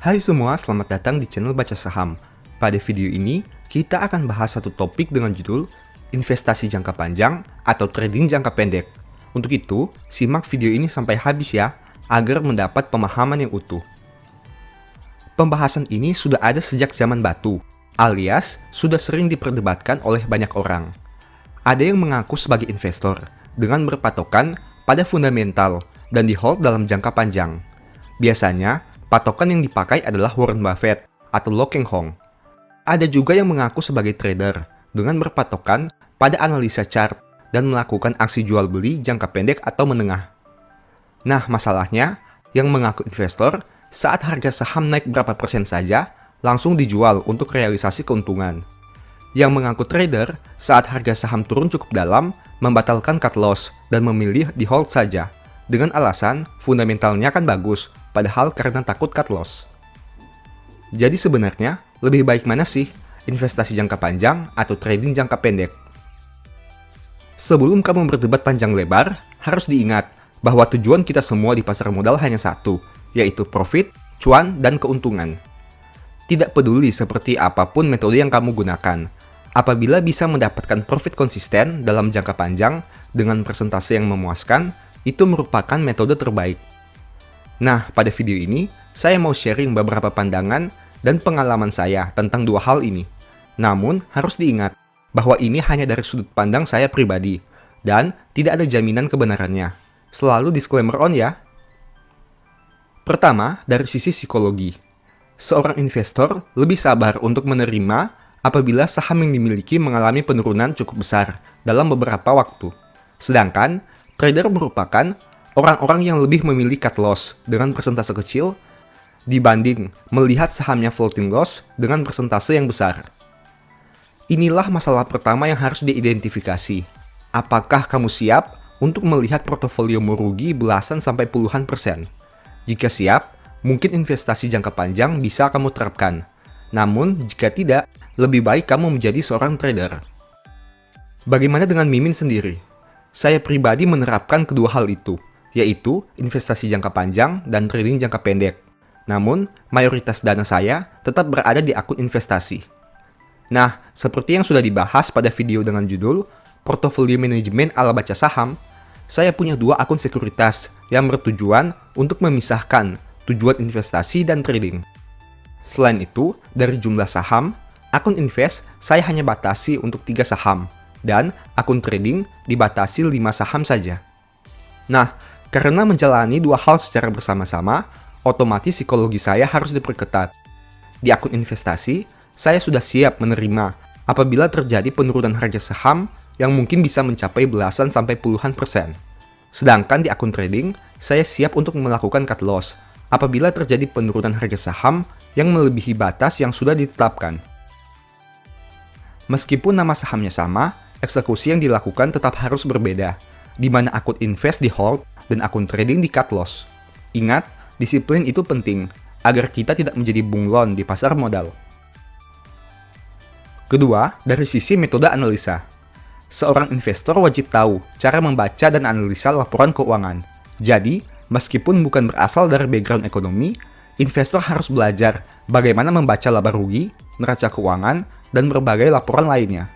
Hai semua, selamat datang di channel Baca Saham. Pada video ini, kita akan bahas satu topik dengan judul investasi jangka panjang atau trading jangka pendek. Untuk itu, simak video ini sampai habis ya, agar mendapat pemahaman yang utuh. Pembahasan ini sudah ada sejak zaman batu, alias sudah sering diperdebatkan oleh banyak orang. Ada yang mengaku sebagai investor dengan berpatokan pada fundamental dan di-hold dalam jangka panjang. Biasanya, patokan yang dipakai adalah Warren Buffett atau Lo Keng Hong. Ada juga yang mengaku sebagai trader dengan berpatokan pada analisa chart dan melakukan aksi jual beli jangka pendek atau menengah. Nah, masalahnya, yang mengaku investor saat harga saham naik berapa persen saja, langsung dijual untuk realisasi keuntungan. Yang mengaku trader saat harga saham turun cukup dalam, membatalkan cut loss dan memilih di hold saja, dengan alasan fundamentalnya kan bagus, padahal karena takut cut loss. Jadi sebenarnya, lebih baik mana sih? Investasi jangka panjang atau trading jangka pendek? Sebelum kamu berdebat panjang lebar, harus diingat bahwa tujuan kita semua di pasar modal hanya satu, yaitu profit, cuan, dan keuntungan. Tidak peduli seperti apapun metode yang kamu gunakan, apabila bisa mendapatkan profit konsisten dalam jangka panjang dengan persentase yang memuaskan, itu merupakan metode terbaik. Nah, pada video ini, saya mau sharing beberapa pandangan dan pengalaman saya tentang dua hal ini. Namun, harus diingat bahwa ini hanya dari sudut pandang saya pribadi, dan tidak ada jaminan kebenarannya. Selalu disclaimer on ya. Pertama, dari sisi psikologi. Seorang investor lebih sabar untuk menerima apabila saham yang dimiliki mengalami penurunan cukup besar dalam beberapa waktu. Sedangkan, trader merupakan orang-orang yang lebih memilih cut loss dengan persentase kecil dibanding melihat sahamnya floating loss dengan persentase yang besar. Inilah masalah pertama yang harus diidentifikasi. Apakah kamu siap untuk melihat portofolio merugi belasan sampai puluhan persen? Jika siap, mungkin investasi jangka panjang bisa kamu terapkan. Namun, jika tidak, lebih baik kamu menjadi seorang trader. Bagaimana dengan Mimin sendiri? Saya pribadi menerapkan kedua hal itu, yaitu investasi jangka panjang dan trading jangka pendek. Namun, mayoritas dana saya tetap berada di akun investasi. Nah, seperti yang sudah dibahas pada video dengan judul Portofolio Manajemen ala Baca Saham, saya punya dua akun sekuritas yang bertujuan untuk memisahkan tujuan investasi dan trading. Selain itu, dari jumlah saham, akun invest saya hanya batasi untuk 3 saham, dan akun trading dibatasi 5 saham saja. Nah, karena menjalani dua hal secara bersama-sama, otomatis psikologi saya harus diperketat. Di akun investasi, saya sudah siap menerima apabila terjadi penurunan harga saham yang mungkin bisa mencapai belasan sampai puluhan persen. Sedangkan di akun trading, saya siap untuk melakukan cut loss apabila terjadi penurunan harga saham yang melebihi batas yang sudah ditetapkan. Meskipun nama sahamnya sama, eksekusi yang dilakukan tetap harus berbeda, di mana akun invest di hold dan akun trading di cut loss. Ingat, disiplin itu penting, agar kita tidak menjadi bunglon di pasar modal. Kedua, dari sisi metode analisa. Seorang investor wajib tahu cara membaca dan analisa laporan keuangan. Jadi, meskipun bukan berasal dari background ekonomi, investor harus belajar bagaimana membaca laba rugi, neraca keuangan, dan berbagai laporan lainnya.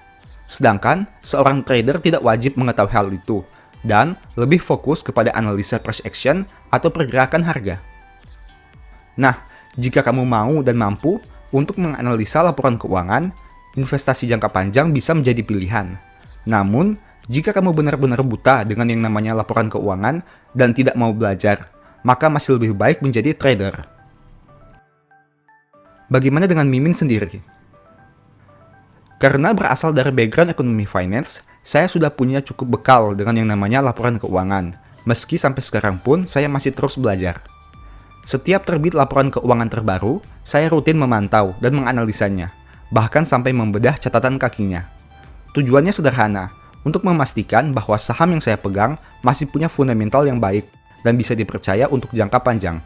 Sedangkan, seorang trader tidak wajib mengetahui hal itu, dan lebih fokus kepada analisa price action atau pergerakan harga. Nah, jika kamu mau dan mampu untuk menganalisa laporan keuangan, investasi jangka panjang bisa menjadi pilihan. Namun, jika kamu benar-benar buta dengan yang namanya laporan keuangan dan tidak mau belajar, maka masih lebih baik menjadi trader. Bagaimana dengan Mimin sendiri? Karena berasal dari background ekonomi finance, saya sudah punya cukup bekal dengan yang namanya laporan keuangan. Meski sampai sekarang pun saya masih terus belajar. Setiap terbit laporan keuangan terbaru, saya rutin memantau dan menganalisanya, bahkan sampai membedah catatan kakinya. Tujuannya sederhana, untuk memastikan bahwa saham yang saya pegang masih punya fundamental yang baik dan bisa dipercaya untuk jangka panjang.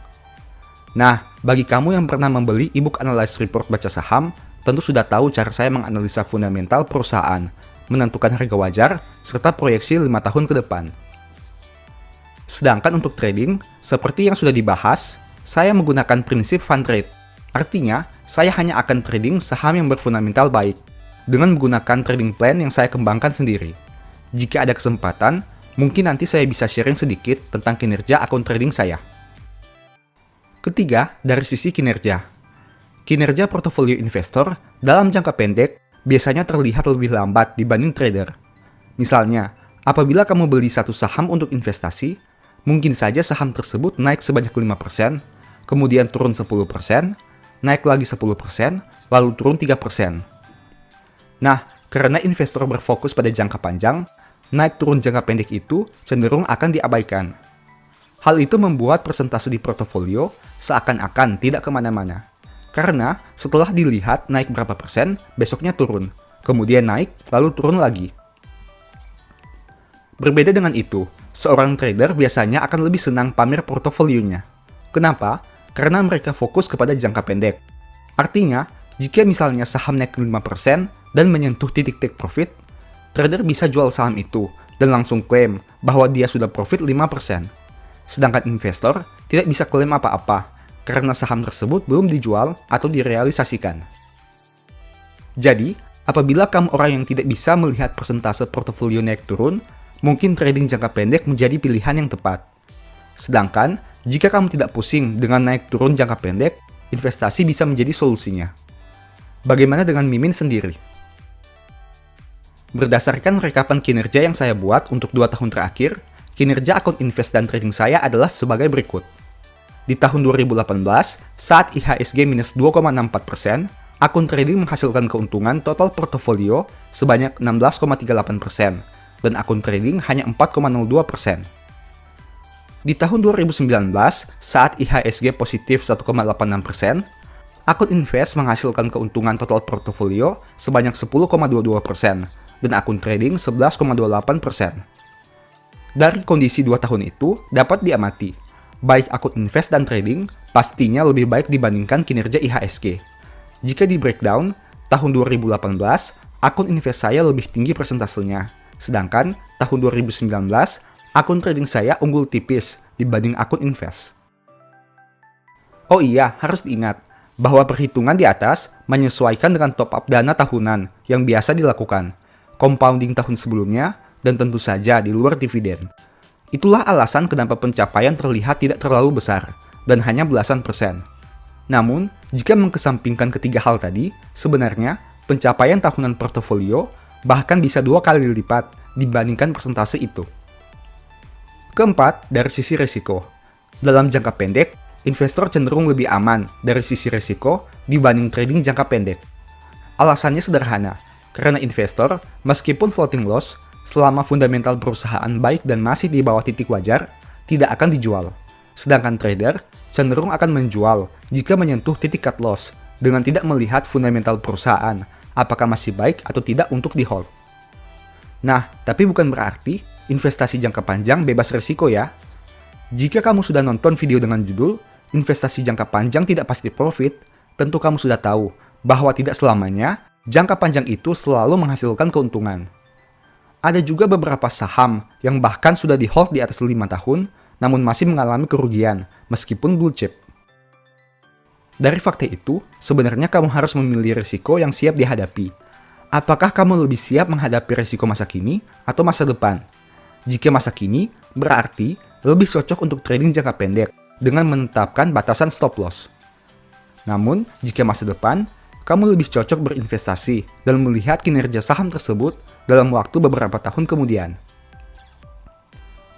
Nah, bagi kamu yang pernah membeli e-book Analyze Report Baca Saham, tentu sudah tahu cara saya menganalisa fundamental perusahaan, menentukan harga wajar, serta proyeksi 5 tahun ke depan. Sedangkan untuk trading, seperti yang sudah dibahas, saya menggunakan prinsip fund rate, Artinya, saya hanya akan trading saham yang berfundamental baik, dengan menggunakan trading plan yang saya kembangkan sendiri. Jika ada kesempatan, mungkin nanti saya bisa sharing sedikit tentang kinerja akun trading saya. Ketiga, dari sisi kinerja. Kinerja portofolio investor dalam jangka pendek biasanya terlihat lebih lambat dibanding trader. Misalnya, apabila kamu beli satu saham untuk investasi, mungkin saja saham tersebut naik sebanyak 5%, kemudian turun 10%, naik lagi 10%, lalu turun 3%. Nah, karena investor berfokus pada jangka panjang, naik turun jangka pendek itu cenderung akan diabaikan. Hal itu membuat persentase di portofolio seakan-akan tidak kemana-mana. Karena setelah dilihat naik berapa persen, besoknya turun, kemudian naik, lalu turun lagi. Berbeda dengan itu, seorang trader biasanya akan lebih senang pamer portofolionya. Kenapa? Karena mereka fokus kepada jangka pendek. Artinya, jika misalnya saham naik 5% dan menyentuh titik take profit, trader bisa jual saham itu dan langsung klaim bahwa dia sudah profit 5%. Sedangkan investor tidak bisa klaim apa-apa karena saham tersebut belum dijual atau direalisasikan. Jadi, apabila kamu orang yang tidak bisa melihat persentase portofolio naik turun, mungkin trading jangka pendek menjadi pilihan yang tepat. Sedangkan, jika kamu tidak pusing dengan naik turun jangka pendek, investasi bisa menjadi solusinya. Bagaimana dengan Mimin sendiri? Berdasarkan rekapan kinerja yang saya buat untuk 2 tahun terakhir, kinerja akun invest dan trading saya adalah sebagai berikut. Di tahun 2018, saat IHSG minus 2,64%, akun trading menghasilkan keuntungan total portofolio sebanyak 16,38%, dan akun trading hanya 4,02%. Di tahun 2019, saat IHSG positif 1,86%, akun invest menghasilkan keuntungan total portofolio sebanyak 10,22%, dan akun trading 11,28%. Dari kondisi 2 tahun itu, dapat diamati, baik akun invest dan trading pastinya lebih baik dibandingkan kinerja IHSG. Jika di breakdown, tahun 2018, akun invest saya lebih tinggi persentasenya, sedangkan tahun 2019, akun trading saya unggul tipis dibanding akun invest. Oh iya, harus diingat bahwa perhitungan di atas menyesuaikan dengan top-up dana tahunan yang biasa dilakukan, compounding tahun sebelumnya, dan tentu saja di luar dividen. Itulah alasan kenapa pencapaian terlihat tidak terlalu besar, dan hanya belasan persen. Namun, jika mengesampingkan ketiga hal tadi, sebenarnya pencapaian tahunan portofolio bahkan bisa 2 kali lipat dibandingkan persentase itu. Keempat, dari sisi risiko. Dalam jangka pendek, investor cenderung lebih aman dari sisi risiko dibanding trading jangka pendek. Alasannya sederhana, karena investor, meskipun floating loss, selama fundamental perusahaan baik dan masih di bawah titik wajar, tidak akan dijual. Sedangkan trader cenderung akan menjual jika menyentuh titik cut loss dengan tidak melihat fundamental perusahaan, apakah masih baik atau tidak untuk di-hold. Nah, tapi bukan berarti investasi jangka panjang bebas risiko ya. Jika kamu sudah nonton video dengan judul investasi jangka panjang tidak pasti profit, tentu kamu sudah tahu bahwa tidak selamanya jangka panjang itu selalu menghasilkan keuntungan. Ada juga beberapa saham yang bahkan sudah di-hold di atas 5 tahun, namun masih mengalami kerugian meskipun blue chip. Dari fakta itu, sebenarnya kamu harus memilih risiko yang siap dihadapi. Apakah kamu lebih siap menghadapi risiko masa kini atau masa depan? Jika masa kini, berarti lebih cocok untuk trading jangka pendek dengan menetapkan batasan stop loss. Namun, jika masa depan, kamu lebih cocok berinvestasi dan melihat kinerja saham tersebut dalam waktu beberapa tahun kemudian.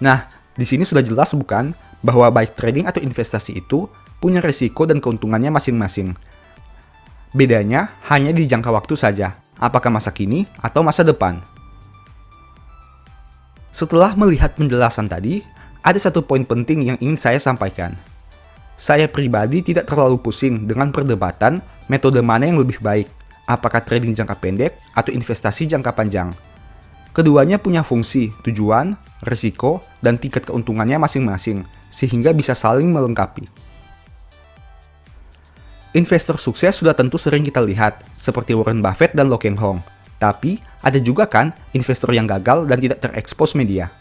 Nah, di sini sudah jelas bukan bahwa baik trading atau investasi itu punya risiko dan keuntungannya masing-masing. Bedanya hanya di jangka waktu saja, apakah masa kini atau masa depan. Setelah melihat penjelasan tadi, ada satu poin penting yang ingin saya sampaikan. Saya pribadi tidak terlalu pusing dengan perdebatan metode mana yang lebih baik, apakah trading jangka pendek atau investasi jangka panjang. Keduanya punya fungsi, tujuan, risiko, dan tingkat keuntungannya masing-masing, sehingga bisa saling melengkapi. Investor sukses sudah tentu sering kita lihat, seperti Warren Buffett dan Lo Keng Hong. Tapi, ada juga kan investor yang gagal dan tidak terekspos media.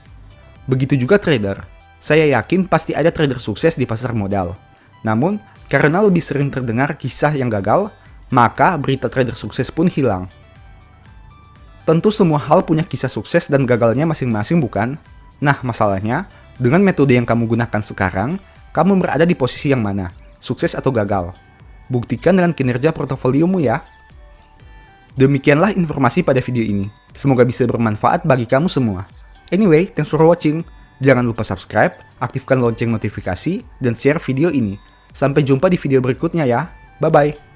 Begitu juga trader. Saya yakin pasti ada trader sukses di pasar modal. Namun, Karena lebih sering terdengar kisah yang gagal, maka berita trader sukses pun hilang. Tentu semua hal punya kisah sukses dan gagalnya masing-masing, bukan? Nah, masalahnya, dengan metode yang kamu gunakan sekarang, kamu berada di posisi yang mana? Sukses atau gagal? Buktikan dengan kinerja portofoliomu ya. Demikianlah informasi pada video ini. Semoga bisa bermanfaat bagi kamu semua. Anyway, thanks for watching. Jangan lupa subscribe, aktifkan lonceng notifikasi, dan share video ini. Sampai jumpa di video berikutnya ya. Bye-bye.